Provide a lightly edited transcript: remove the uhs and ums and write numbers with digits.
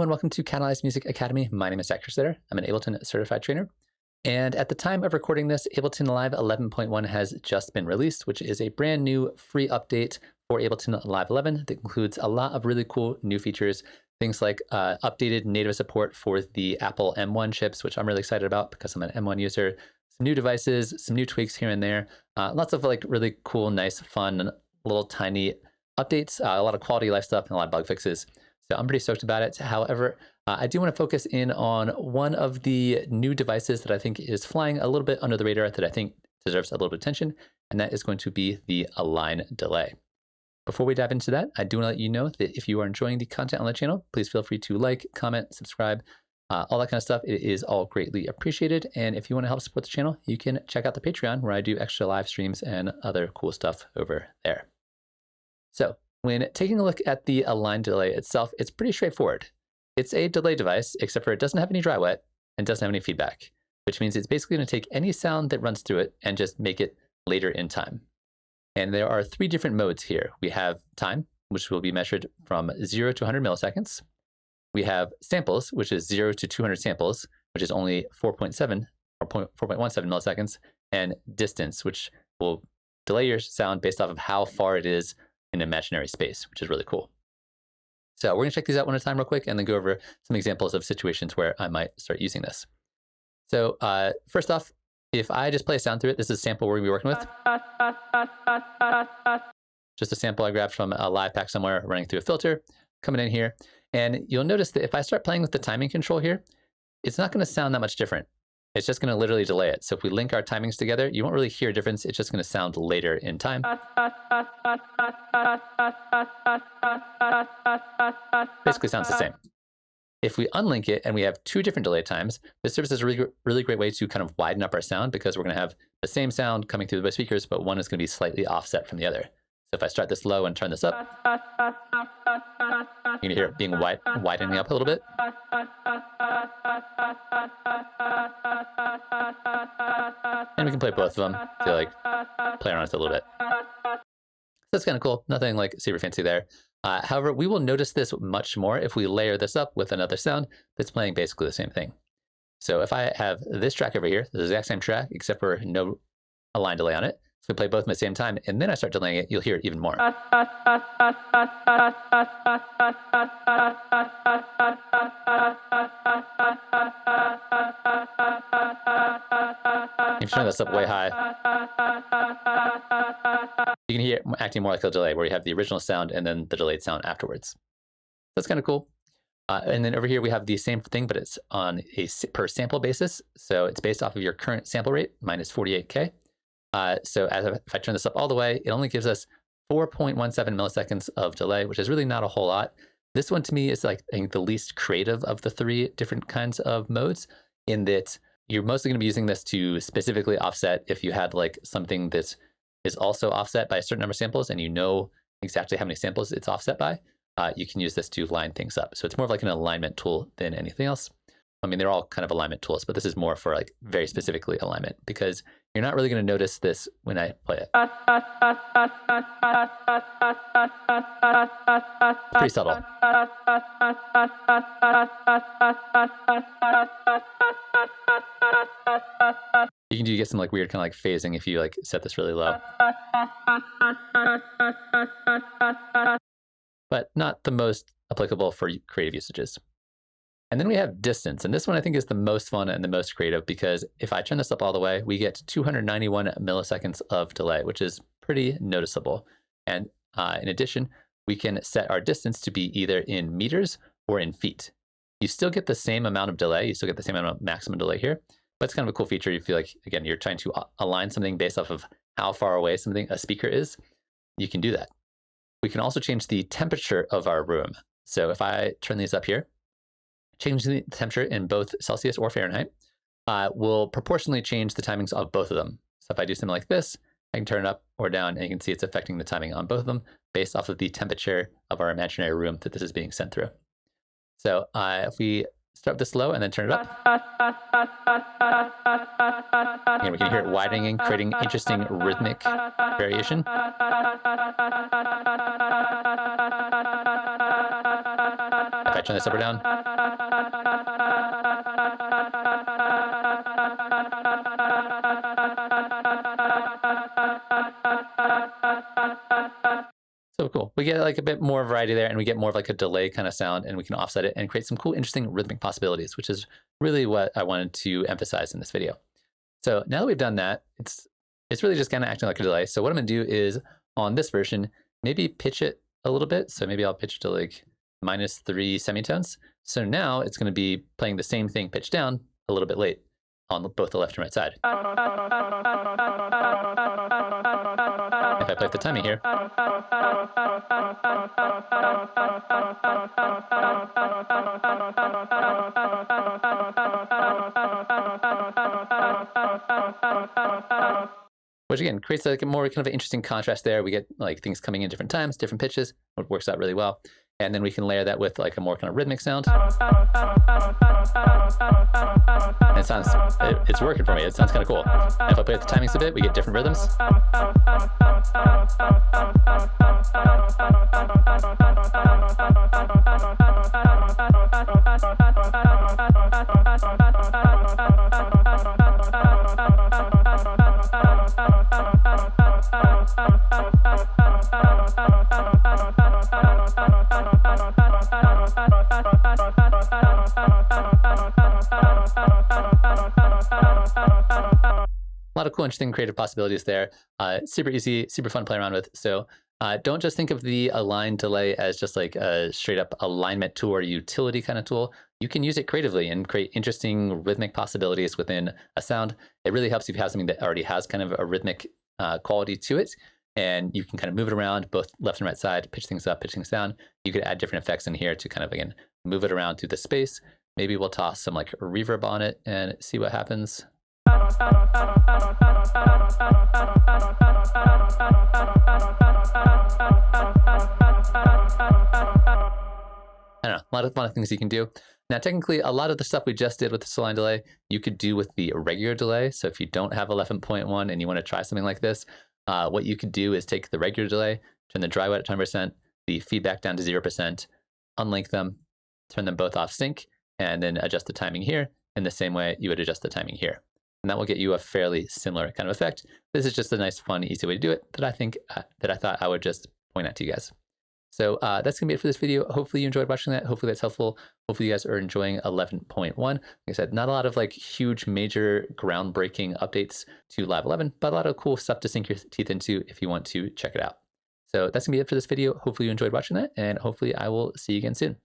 Hello and welcome to Catalyze Music Academy. My name is Zaak Kerstetter. I'm an Ableton Certified Trainer. And at the time of recording this, Ableton Live 11.1 has just been released, which is a brand new free update for Ableton Live 11 that includes a lot of really cool new features. Things like updated native support for the Apple M1 chips, which I'm really excited about because I'm an M1 user. Some new devices, some new tweaks here and there. Lots of like really cool, nice, fun, little tiny updates, a lot of quality of life stuff, and a lot of bug fixes. So I'm pretty stoked about it. However, I do want to focus in on one of the new devices that I think is flying a little bit under the radar that I think deserves a little bit of attention, and that is going to be the Align delay. Before we dive into that, I do want to let you know that if you are enjoying the content on the channel, please feel free to like, comment, subscribe, all that kind of stuff. It is all greatly appreciated. And if you want to help support the channel, you can check out the Patreon where I do extra live streams and other cool stuff over there. So when taking a look at the Align delay itself, it's pretty straightforward. It's a delay device, except for it doesn't have any dry wet and doesn't have any feedback, which means it's basically going to take any sound that runs through it and just make it later in time. And there are three different modes here. We have time, which will be measured from 0 to 100 milliseconds. We have samples, which is 0 to 200 samples, which is only 4.7 or 4.17 milliseconds, and distance, which will delay your sound based off of how far it is in imaginary space, which is really cool. So we're gonna check these out one at a time real quick and then go over some examples of situations where I might start using this. So first off, if I just play a sound through it, this is a sample we're gonna be working with. Just a sample I grabbed from a live pack somewhere, running through a filter, coming in here. And you'll notice that if I start playing with the timing control here, it's not gonna sound that much different. It's just gonna literally delay it. So if we link our timings together, you won't really hear a difference. It's just gonna sound later in time. Basically sounds the same. If we unlink it and we have two different delay times, this serves as a really great way to kind of widen up our sound because we're gonna have the same sound coming through the speakers, but one is gonna be slightly offset from the other. So if I start this low and turn this up, you can hear it being widening up a little bit. And we can play both of them to like play around with it a little bit. So that's kind of cool. Nothing like super fancy there. However, we will notice this much more if we layer this up with another sound that's playing basically the same thing. So if I have this track over here, the exact same track, except for no Align delay on it. So we play both at the same time, and then I start delaying it, you'll hear it even more. If you turn this up way high, you can hear it acting more like a delay where you have the original sound and then the delayed sound afterwards. That's kind of cool. And then over here, we have the same thing, but it's on a per sample basis. So it's based off of your current sample rate minus 48K. So if I turn this up all the way, it only gives us 4.17 milliseconds of delay, which is really not a whole lot. This one to me is like, I think, the least creative of the three different kinds of modes, in that you're mostly going to be using this to specifically offset if you had like something that is also offset by a certain number of samples and you know exactly how many samples it's offset by, you can use this to line things up. So it's more of like an alignment tool than anything else. I mean, they're all kind of alignment tools, but this is more for like very specifically alignment because you're not really going to notice this when I play it. Pretty subtle. You can get some like weird kind of like phasing if you like set this really low. But not the most applicable for creative usages. And then we have distance. And this one I think is the most fun and the most creative because if I turn this up all the way, we get 291 milliseconds of delay, which is pretty noticeable. And in addition, we can set our distance to be either in meters or in feet. You still get the same amount of delay. You still get the same amount of maximum delay here. But it's kind of a cool feature. You feel like, again, you're trying to align something based off of how far away a speaker is. You can do that. We can also change the temperature of our room. So if I turn these up here, changing the temperature in both Celsius or Fahrenheit will proportionally change the timings of both of them. So if I do something like this, I can turn it up or down, and you can see it's affecting the timing on both of them based off of the temperature of our imaginary room that this is being sent through. So if we start with this low and then turn it up. Again, we can hear it widening, creating interesting rhythmic variation. If I turn this up or down. So cool. We get like a bit more variety there, and we get more of like a delay kind of sound, and we can offset it and create some cool, interesting rhythmic possibilities, which is really what I wanted to emphasize in this video. So now that we've done that, it's really just kind of acting like a delay. So what I'm gonna do is on this version, maybe pitch it a little bit. So maybe I'll pitch it to like -3 semitones. So now it's gonna be playing the same thing pitched down a little bit late on both the left and right side. If I play with the timing here. Which again creates like a more kind of an interesting contrast there. We get like things coming in different times, different pitches, which works out really well. And then we can layer that with like a more kind of rhythmic sound. And it sounds, it's working for me. It sounds kind of cool. And if I play with the timings a bit, we get different rhythms. A lot of cool, interesting, creative possibilities there. Super easy, super fun to play around with. So don't just think of the align delay as just like a straight up alignment tool or utility kind of tool. You can use it creatively and create interesting rhythmic possibilities within a sound. It really helps if you have something that already has kind of a rhythmic quality to it. And you can kind of move it around both left and right side, pitch things up, pitch things down. You could add different effects in here to kind of, again, move it around through the space. Maybe we'll toss some like reverb on it and see what happens. I don't know, a lot of things you can do. Now, technically, a lot of the stuff we just did with the align delay, you could do with the regular delay. So if you don't have 11.1 and you want to try something like this, what you could do is take the regular delay, turn the dry wet at 10%, the feedback down to 0%, unlink them, turn them both off sync, and then adjust the timing here in the same way you would adjust the timing here. And that will get you a fairly similar kind of effect. This is just a nice, fun, easy way to do it that I think that I thought I would just point out to you guys. So that's gonna be it for this video. Hopefully you enjoyed watching that. Hopefully that's helpful. Hopefully you guys are enjoying 11.1. Like I said, not a lot of like huge, major, groundbreaking updates to Live 11, but a lot of cool stuff to sink your teeth into if you want to check it out. So that's gonna be it for this video. Hopefully you enjoyed watching that, and hopefully I will see you again soon.